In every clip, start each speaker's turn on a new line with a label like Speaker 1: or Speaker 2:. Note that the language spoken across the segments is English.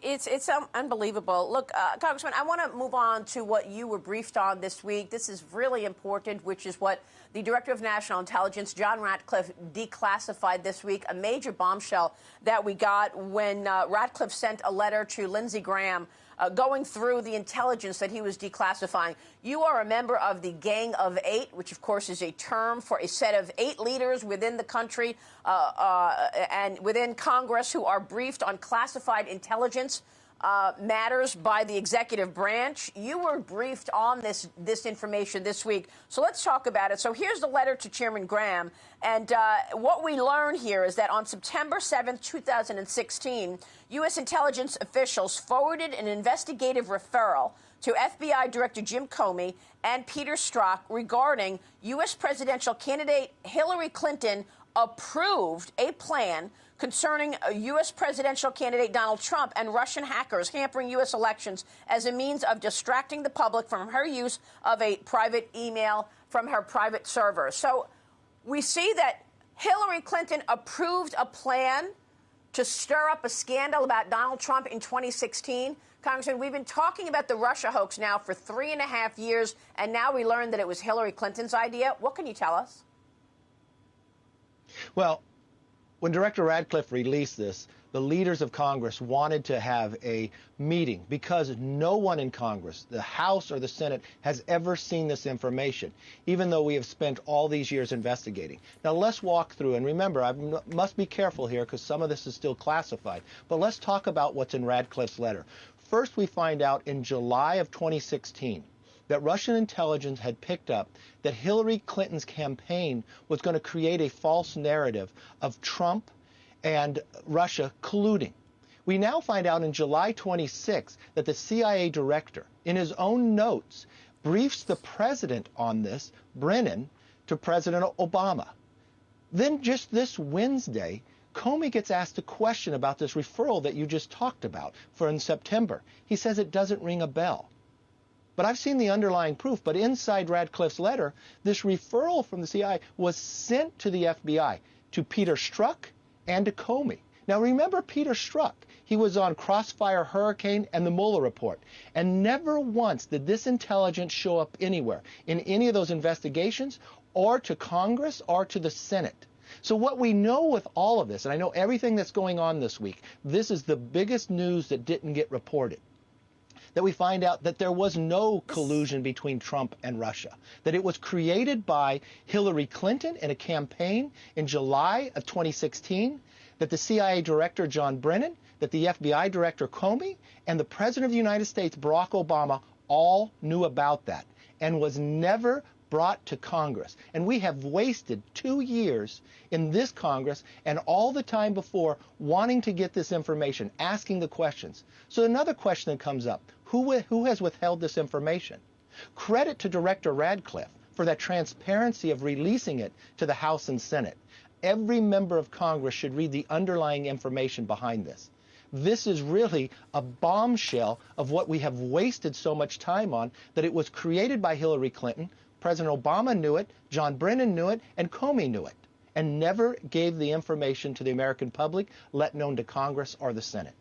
Speaker 1: It's unbelievable. Look, Congressman, I want to move on to what you were briefed on this week. This is really important, which is what the Director of National Intelligence, John Ratcliffe, declassified this week, a major bombshell that we got when Ratcliffe sent a letter to Lindsey Graham going through the intelligence that he was declassifying. You are a member of the Gang of Eight, which, of course, is a term for a set of 8 leaders within the country and within Congress who are briefed on classified intelligence matters by the executive branch. You were briefed on this information this week, so let's talk about it. So here's the letter to Chairman Graham, and what we learn here is that on September 7th, 2016, U.S. intelligence officials forwarded an investigative referral to FBI Director Jim Comey and Peter Strzok regarding U.S. presidential candidate Hillary Clinton approved a plan concerning U.S. presidential candidate Donald Trump and Russian hackers hampering U.S. elections as a means of distracting the public from her use of a private email from her private server. So we see that Hillary Clinton approved a plan to stir up a scandal about Donald Trump in 2016. Congressman, we've been talking about the Russia hoax now for 3.5 years, and now we learned that it was Hillary Clinton's idea. What can you tell us?
Speaker 2: Well, when Director Ratcliffe released this, the leaders of Congress wanted to have a meeting because no one in Congress, the House or the Senate, has ever seen this information, even though we have spent all these years investigating. Now, let's walk through, and remember, I must be careful here because some of this is still classified, but let's talk about what's in Ratcliffe's letter. First, we find out in July of 2016 that Russian intelligence had picked up that Hillary Clinton's campaign was going to create a false narrative of Trump and Russia colluding. We now find out in July 26 that the CIA director, in his own notes, briefs the president on this, Brennan, to President Obama. Then just this Wednesday, Comey gets asked a question about this referral that you just talked about for in September. He says it doesn't ring a bell. But I've seen the underlying proof. But inside Ratcliffe's letter, this referral from the CIA was sent to the FBI, to Peter Strzok and to Comey. Now, remember Peter Strzok. He was on Crossfire Hurricane and the Mueller report. And never once did this intelligence show up anywhere in any of those investigations or to Congress or to the Senate. So what we know with all of this, and I know everything that's going on this week, this is the biggest news that didn't get reported. That we find out that there was no collusion between Trump and Russia, that it was created by Hillary Clinton in a campaign in July of 2016, that the CIA director, John Brennan, that the FBI director, Comey, and the President of the United States, Barack Obama, all knew about that and was never brought to Congress. And we have wasted 2 years in this Congress and all the time before wanting to get this information, asking the questions. So another question that comes up, who has withheld this information? Credit to Director Ratcliffe for that transparency of releasing it to the House and Senate. Every member of Congress should read the underlying information behind this. This is really a bombshell of what we have wasted so much time on, that it was created by Hillary Clinton. President Obama knew it, John Brennan knew it, and Comey knew it, and never gave the information to the American public, let known to Congress or the Senate.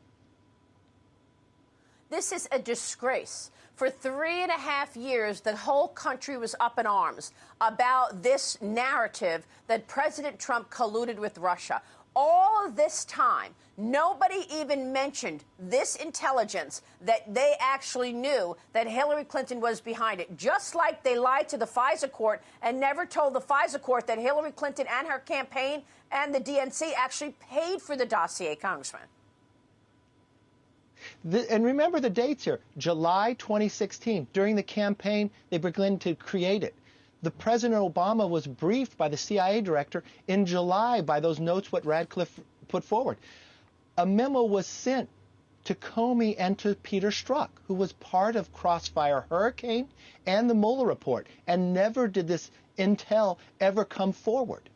Speaker 1: This is a disgrace. For 3.5 years, the whole country was up in arms about this narrative that President Trump colluded with Russia. All of this time, nobody even mentioned this intelligence, that they actually knew that Hillary Clinton was behind it, just like they lied to the FISA court and never told the FISA court that Hillary Clinton and her campaign and the DNC actually paid for the dossier, Congressman.
Speaker 2: And remember the dates here, July 2016. During the campaign, they began to create it. The President Obama was briefed by the CIA director in July by those notes what Ratcliffe put forward. A memo was sent to Comey and to Peter Strzok, who was part of Crossfire Hurricane and the Mueller report, and never did this intel ever come forward.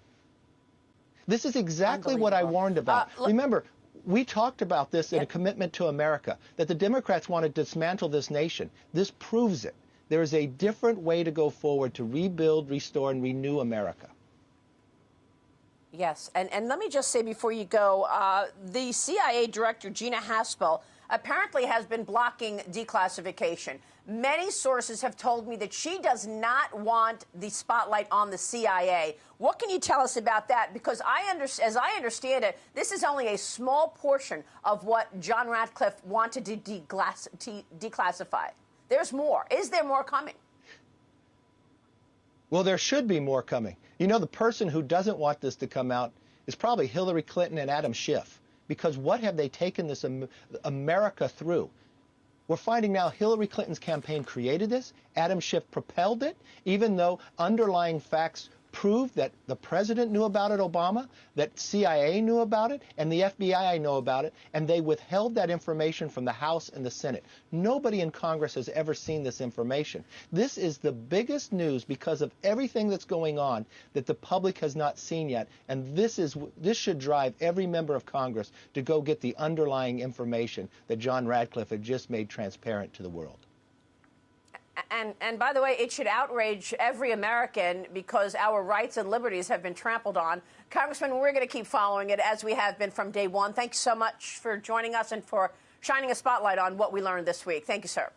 Speaker 2: This is exactly what I warned about. Remember, we talked about this in a commitment to America, that the Democrats want to dismantle this nation. This proves it. There is a different way to go forward to rebuild, restore, and renew America.
Speaker 1: Yes, and let me just say before you go, the CIA director, Gina Haspel, apparently has been blocking declassification. Many sources have told me that she does not want the spotlight on the CIA. What can you tell us about that? Because as I understand it, this is only a small portion of what John Ratcliffe wanted to declassify. There's more. Is there more coming?
Speaker 2: Well, there should be more coming. You know, the person who doesn't want this to come out is probably Hillary Clinton and Adam Schiff. Because what have they taken this America through? We're finding now Hillary Clinton's campaign created this. Adam Schiff propelled it, even though underlying facts proved that the president knew about it, Obama, that CIA knew about it, and the FBI know about it, and they withheld that information from the House and the Senate. Nobody in Congress has ever seen this information. This is the biggest news because of everything that's going on that the public has not seen yet, and this should drive every member of Congress to go get the underlying information that John Ratcliffe had just made transparent to the world.
Speaker 1: And by the way, it should outrage every American because our rights and liberties have been trampled on. Congressman, we're going to keep following it as we have been from day one. Thanks so much for joining us and for shining a spotlight on what we learned this week. Thank you, sir.